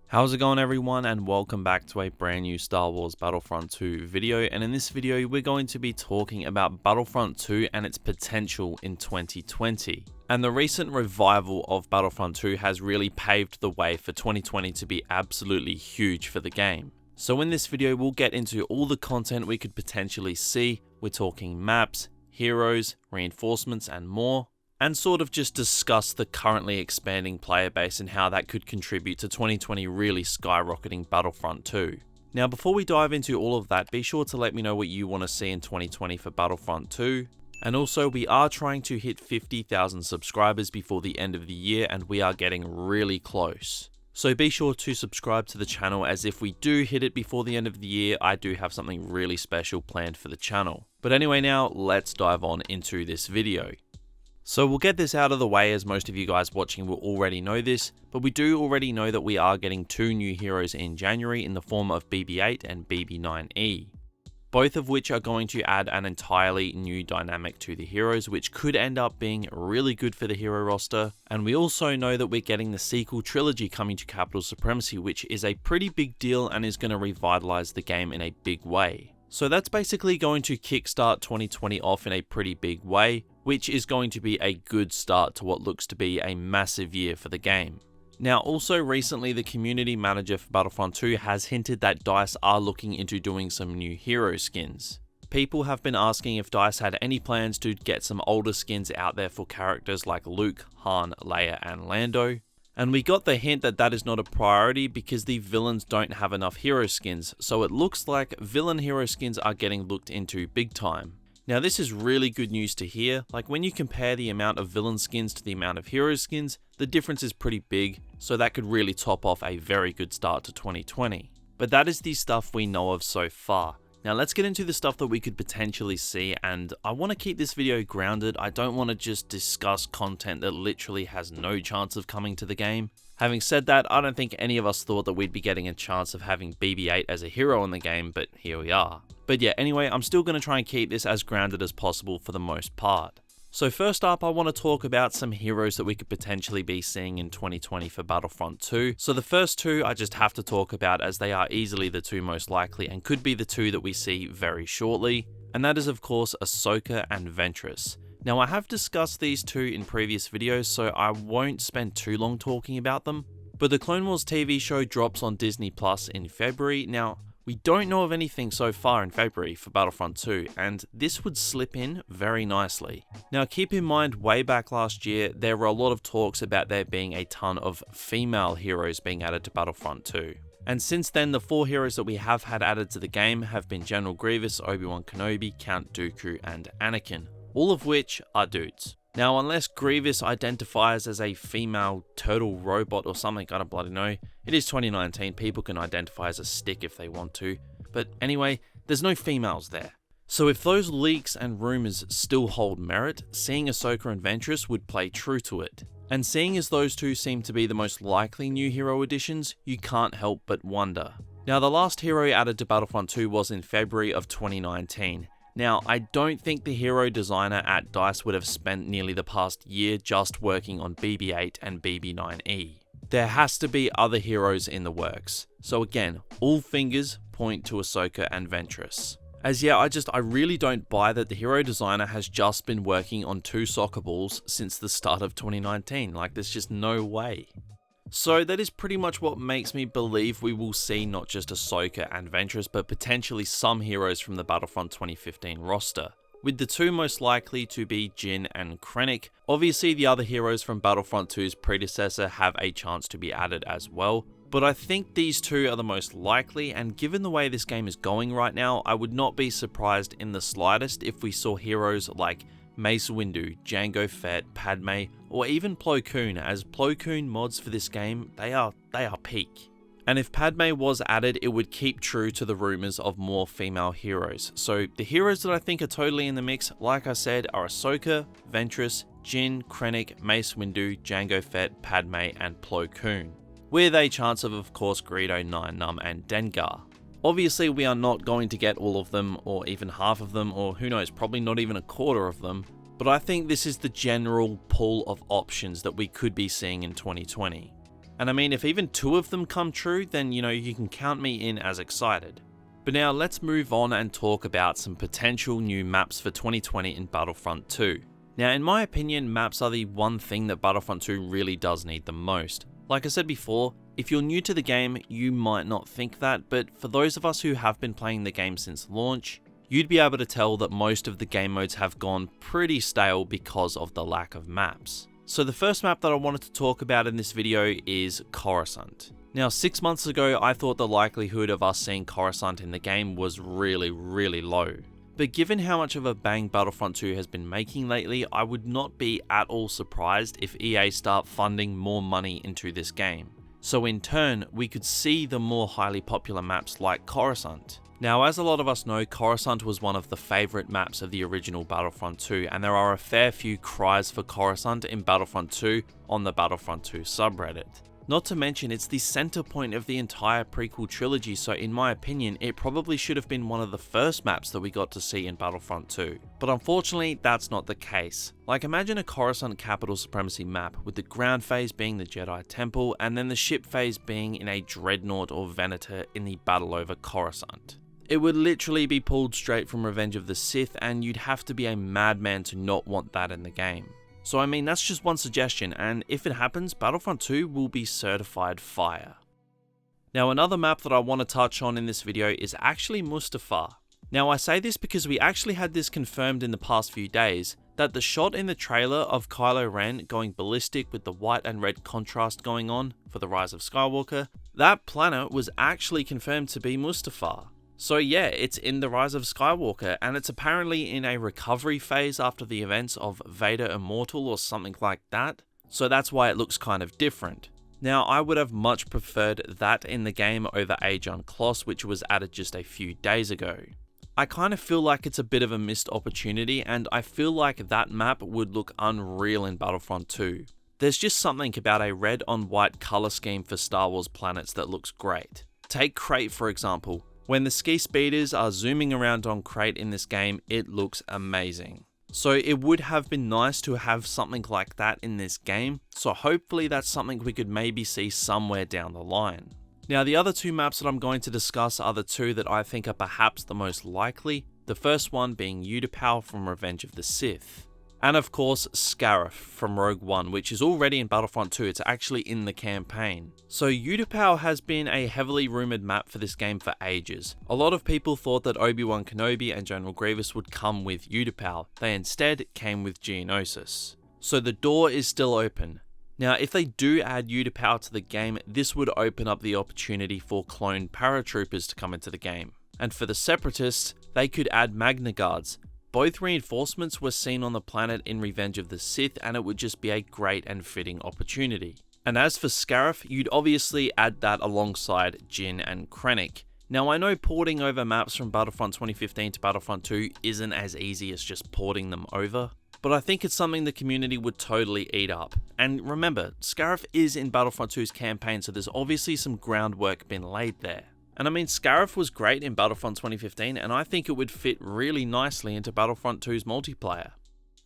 How's it going everyone, and welcome back to a brand new Star Wars Battlefront 2 video. And in this video we're going to be talking about Battlefront 2 and its potential in 2020. And the recent revival of Battlefront 2 has really paved the way for 2020 to be absolutely huge for the game. So in this video we'll get into all the content we could potentially see. We're talking maps, heroes, reinforcements and more, and sort of just discuss the currently expanding player base and how that could contribute to 2020 really skyrocketing Battlefront 2. Now before we dive into all of that, be sure to let me know what you want to see in 2020 for Battlefront 2. And also we are trying to hit 50,000 subscribers before the end of the year, and we are getting really close. So be sure to subscribe to the channel, as if we do hit it before the end of the year, I do have something really special planned for the channel. But anyway, now let's dive on into this video. So we'll get this out of the way, as most of you guys watching will already know this, but we do already know that we are getting two new heroes in January in the form of BB-8 and BB-9E. Both of which are going to add an entirely new dynamic to the heroes, which could end up being really good for the hero roster. And we also know that we're getting the sequel trilogy coming to Capital Supremacy, which is a pretty big deal and is going to revitalize the game in a big way. So that's basically going to kickstart 2020 off in a pretty big way, which is going to be a good start to what looks to be a massive year for the game. Now also recently, the community manager for Battlefront 2 has hinted that DICE are looking into doing some new hero skins. People have been asking if DICE had any plans to get some older skins out there for characters like Luke, Han, Leia and Lando. And we got the hint that that is not a priority because the villains don't have enough hero skins, so it looks like villain hero skins are getting looked into big time. Now this is really good news to hear. Like, when you compare the amount of villain skins to the amount of hero skins, the difference is pretty big, so that could really top off a very good start to 2020. But that is the stuff we know of so far. Now let's get into the stuff that we could potentially see, and I want to keep this video grounded. I don't want to just discuss content that literally has no chance of coming to the game. Having said that, I don't think any of us thought that we'd be getting a chance of having BB-8 as a hero in the game, but here we are. But yeah, anyway, I'm still going to try and keep this as grounded as possible for the most part. So first up, I want to talk about some heroes that we could potentially be seeing in 2020 for Battlefront 2. So the first two I just have to talk about, as they are easily the two most likely and could be the two that we see very shortly. And that is of course Ahsoka and Ventress. Now I have discussed these two in previous videos, so I won't spend too long talking about them. But the Clone Wars TV show drops on Disney Plus in February. Now, we don't know of anything so far in February for Battlefront 2, and this would slip in very nicely. Now keep in mind, way back last year, there were a lot of talks about there being a ton of female heroes being added to Battlefront 2. And since then, the four heroes that we have had added to the game have been General Grievous, Obi-Wan Kenobi, Count Dooku, and Anakin, all of which are dudes. Now, unless Grievous identifies as a female turtle robot or something, I don't bloody know. It is 2019, people can identify as a stick if they want to. But anyway, there's no females there. So if those leaks and rumours still hold merit, seeing Ahsoka and Ventress would play true to it. And seeing as those two seem to be the most likely new hero additions, you can't help but wonder. Now, the last hero added to Battlefront 2 was in February of 2019. Now, I don't think the hero designer at DICE would have spent nearly the past year just working on BB-8 and BB-9E. There has to be other heroes in the works. So again, all fingers point to Ahsoka and Ventress. As yeah, I really don't buy that the hero designer has just been working on two soccer balls since the start of 2019. Like, there's just no way. So that is pretty much what makes me believe we will see not just Ahsoka and Ventress, but potentially some heroes from the Battlefront 2015 roster, with the two most likely to be Jyn and Krennic. Obviously the other heroes from Battlefront 2's predecessor have a chance to be added as well, but I think these two are the most likely, and given the way this game is going right now, I would not be surprised in the slightest if we saw heroes like Mace Windu, Jango Fett, Padme, or even Plo Koon, as Plo Koon mods for this game, they are peak. And if Padme was added, it would keep true to the rumours of more female heroes. So the heroes that I think are totally in the mix, like I said, are Ahsoka, Ventress, Jyn, Krennic, Mace Windu, Jango Fett, Padme, and Plo Koon, with a chance of course Greedo, Nien Nunb, and Dengar. Obviously we are not going to get all of them, or even half of them, or who knows, probably not even a quarter of them, but I think this is the general pool of options that we could be seeing in 2020. And I mean, if even 2 of them come true, then you can count me in as excited. But now let's move on and talk about some potential new maps for 2020 in Battlefront 2. Now in my opinion, maps are the one thing that Battlefront 2 really does need the most. Like I said before, if you're new to the game, you might not think that, but for those of us who have been playing the game since launch, you'd be able to tell that most of the game modes have gone pretty stale because of the lack of maps. So the first map that I wanted to talk about in this video is Coruscant. Now 6 months ago, I thought the likelihood of us seeing Coruscant in the game was really low. But given how much of a bang Battlefront 2 has been making lately, I would not be at all surprised if EA start funding more money into this game. So in turn, we could see the more highly popular maps like Coruscant. Now as a lot of us know, Coruscant was one of the favourite maps of the original Battlefront 2, and there are a fair few cries for Coruscant in Battlefront 2 on the Battlefront 2 subreddit. Not to mention, it's the center point of the entire prequel trilogy, so in my opinion, it probably should have been one of the first maps that we got to see in Battlefront 2. But unfortunately, that's not the case. Like, imagine a Coruscant capital supremacy map, with the ground phase being the Jedi Temple, and then the ship phase being in a Dreadnought or Venator in the battle over Coruscant. It would literally be pulled straight from Revenge of the Sith, and you'd have to be a madman to not want that in the game. So I mean, that's just one suggestion, and if it happens, Battlefront 2 will be certified fire. Now another map that I want to touch on in this video is actually Mustafar. Now I say this because we actually had this confirmed in the past few days, that the shot in the trailer of Kylo Ren going ballistic with the white and red contrast going on for the Rise of Skywalker, that planet was actually confirmed to be Mustafar. So yeah, it's in the Rise of Skywalker, and it's apparently in a recovery phase after the events of Vader Immortal or something like that, so that's why it looks kind of different. Now I would have much preferred that in the game over Ajan Kloss, which was added just a few days ago. I kind of feel like it's a bit of a missed opportunity, and I feel like that map would look unreal in Battlefront 2. There's just something about a red on white colour scheme for Star Wars planets that looks great. Take Crate for example. When the ski speeders are zooming around on Crate in this game, it looks amazing. So it would have been nice to have something like that in this game, so hopefully that's something we could maybe see somewhere down the line. Now the other 2 maps that I'm going to discuss are the 2 that I think are perhaps the most likely, the first one being Utapau from Revenge of the Sith. And of course, Scarif from Rogue One, which is already in Battlefront 2, it's actually in the campaign. So Utapau has been a heavily rumoured map for this game for ages. A lot of people thought that Obi-Wan Kenobi and General Grievous would come with Utapau, they instead came with Geonosis. So the door is still open. Now if they do add Utapau to the game, this would open up the opportunity for clone paratroopers to come into the game. And for the Separatists, they could add Magna Guards. Both reinforcements were seen on the planet in Revenge of the Sith, and it would just be a great and fitting opportunity. And as for Scarif, you'd obviously add that alongside Jyn and Krennic. Now I know porting over maps from Battlefront 2015 to Battlefront 2 isn't as easy as just porting them over, but I think it's something the community would totally eat up. And remember, Scarif is in Battlefront 2's campaign, so there's obviously some groundwork been laid there. And I mean, Scarif was great in Battlefront 2015, and I think it would fit really nicely into Battlefront 2's multiplayer.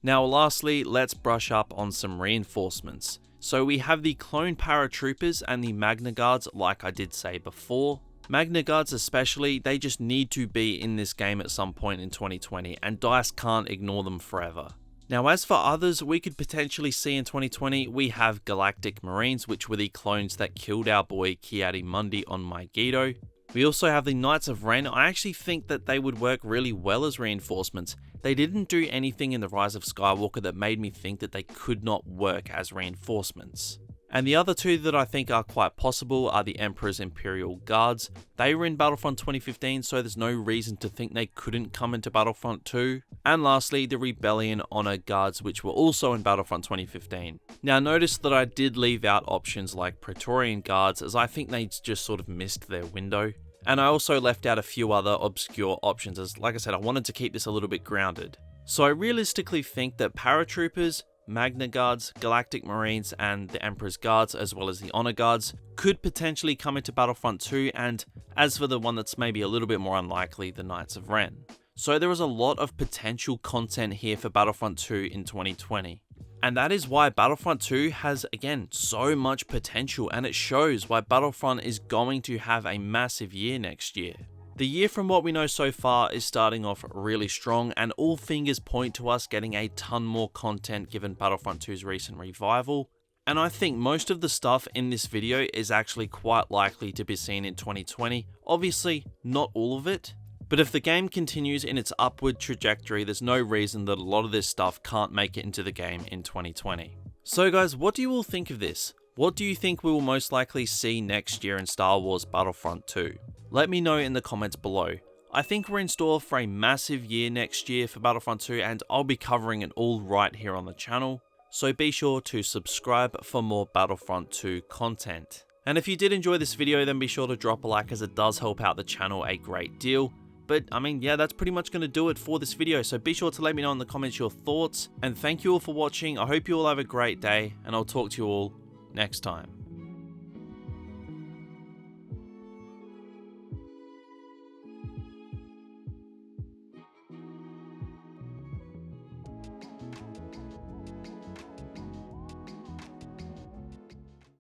Now lastly, let's brush up on some reinforcements. So we have the clone paratroopers and the Magna Guards, like I did say before. Magna Guards especially, they just need to be in this game at some point in 2020, and DICE can't ignore them forever. Now as for others we could potentially see in 2020, we have Galactic Marines, which were the clones that killed our boy Ki-Adi-Mundi on Mygeeto. We also have the Knights of Ren. I actually think that they would work really well as reinforcements. They didn't do anything in the Rise of Skywalker that made me think that they could not work as reinforcements. And the other 2 that I think are quite possible are the Emperor's Imperial Guards. They were in Battlefront 2015, so there's no reason to think they couldn't come into Battlefront 2. And lastly, the Rebellion Honor Guards, which were also in Battlefront 2015. Now notice that I did leave out options like Praetorian Guards, as I think they just sort of missed their window. And I also left out a few other obscure options, as like I said, I wanted to keep this a little bit grounded. So I realistically think that Paratroopers, Magna Guards, Galactic Marines, and the Emperor's Guards, as well as the Honor Guards, could potentially come into Battlefront 2, and as for the one that's maybe a little bit more unlikely, the Knights of Ren. So there is a lot of potential content here for Battlefront 2 in 2020. And that is why Battlefront 2 has, again, so much potential, and it shows why Battlefront is going to have a massive year next year. The year from what we know so far is starting off really strong, and all fingers point to us getting a ton more content given Battlefront 2's recent revival. And I think most of the stuff in this video is actually quite likely to be seen in 2020. Obviously, not all of it. But if the game continues in its upward trajectory, there's no reason that a lot of this stuff can't make it into the game in 2020. So guys, what do you all think of this? What do you think we will most likely see next year in Star Wars Battlefront 2? Let me know in the comments below. I think we're in store for a massive year next year for Battlefront 2, and I'll be covering it all right here on the channel. So be sure to subscribe for more Battlefront 2 content. And if you did enjoy this video, then be sure to drop a like, as it does help out the channel a great deal. But I mean, yeah, that's pretty much going to do it for this video, so be sure to let me know in the comments your thoughts, and thank you all for watching. I hope you all have a great day, and I'll talk to you all next time.